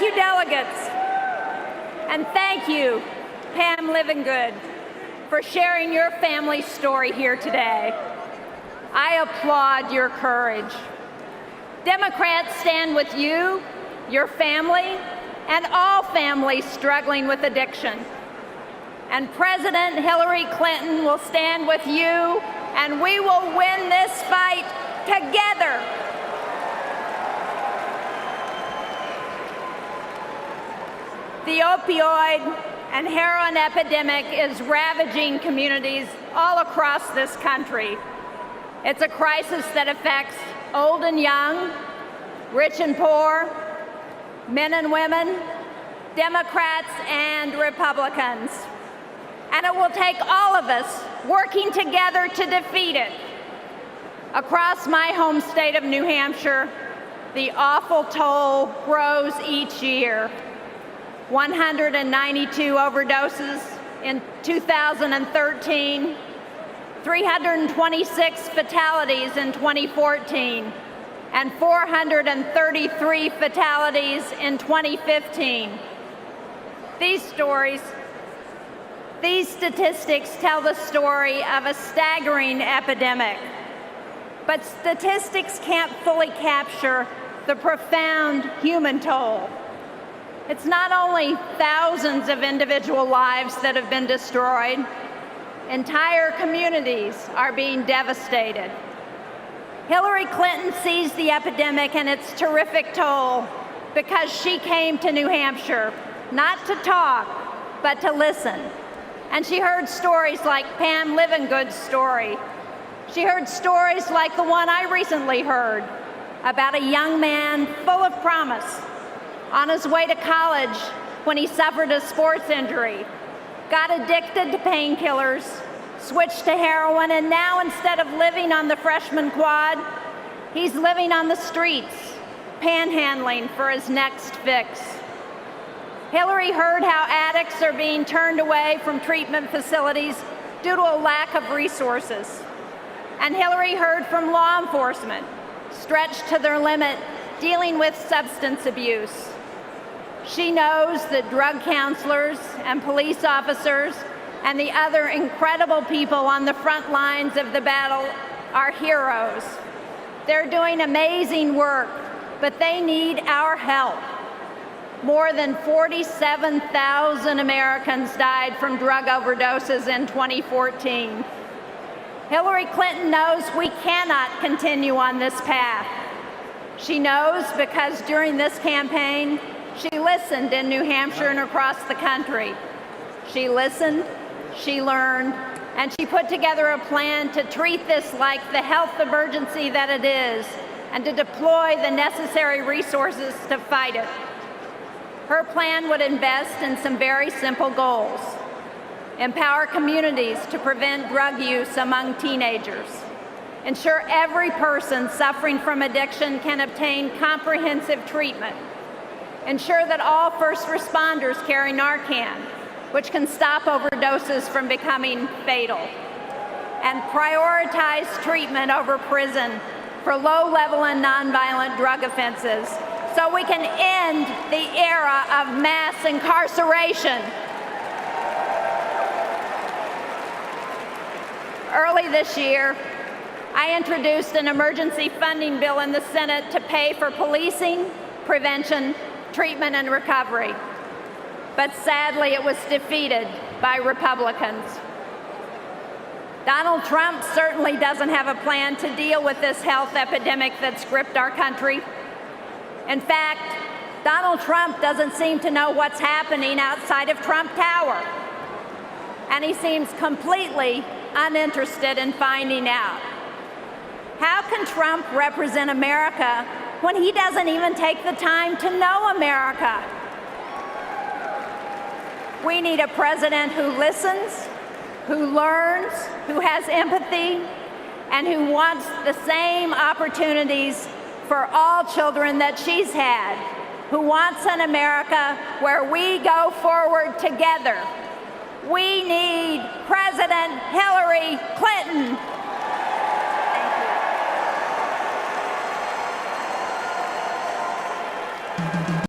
thank you, delegates. And thank you, Pam Livingood, for sharing your family story here today. I applaud your courage. Democrats stand with you, your family, and all families struggling with addiction. And President Hillary Clinton will stand with you, and we will win this fight together. The opioid and heroin epidemic is ravaging communities all across this country. It's a crisis that affects old and young, rich and poor, men and women, Democrats and Republicans. And it will take all of us working together to defeat it. Across my home state of New Hampshire, the awful toll grows each year. 192 overdoses in 2013, 326 fatalities in 2014, and 433 fatalities in 2015. These statistics tell the story of a staggering epidemic, but statistics can't fully capture the profound human toll. It's not only thousands of individual lives that have been destroyed, entire communities are being devastated. Hillary Clinton sees the epidemic and its terrific toll because she came to New Hampshire not to talk, but to listen. And she heard stories like Pam Livingood's story. She heard stories like the one I recently heard about a young man full of promise on his way to college when he suffered a sports injury, got addicted to painkillers, switched to heroin, and now instead of living on the freshman quad, he's living on the streets, panhandling for his next fix. Hillary heard how addicts are being turned away from treatment facilities due to a lack of resources. And Hillary heard from law enforcement, stretched to their limit, dealing with substance abuse. She knows that drug counselors and police officers and the other incredible people on the front lines of the battle are heroes. They're doing amazing work, but they need our help. More than 47,000 Americans died from drug overdoses in 2014. Hillary Clinton knows we cannot continue on this path. She knows because during this campaign, she listened in New Hampshire and across the country. She listened, she learned, and she put together a plan to treat this like the health emergency that it is, and to deploy the necessary resources to fight it. Her plan would invest in some very simple goals: empower communities to prevent drug use among teenagers, ensure every person suffering from addiction can obtain comprehensive treatment, ensure that all first responders carry Narcan, which can stop overdoses from becoming fatal, and prioritize treatment over prison for low-level and nonviolent drug offenses so we can end the era of mass incarceration. Early this year, I introduced an emergency funding bill in the Senate to pay for policing, prevention, treatment, and recovery. But sadly, it was defeated by Republicans. Donald Trump certainly doesn't have a plan to deal with this health epidemic that's gripped our country. In fact, Donald Trump doesn't seem to know what's happening outside of Trump Tower. And he seems completely uninterested in finding out. How can Trump represent America when he doesn't even take the time to know America? We need a president who listens, who learns, who has empathy, and who wants the same opportunities for all children that she's had, who wants an America where we go forward together. We need President Hillary Clinton.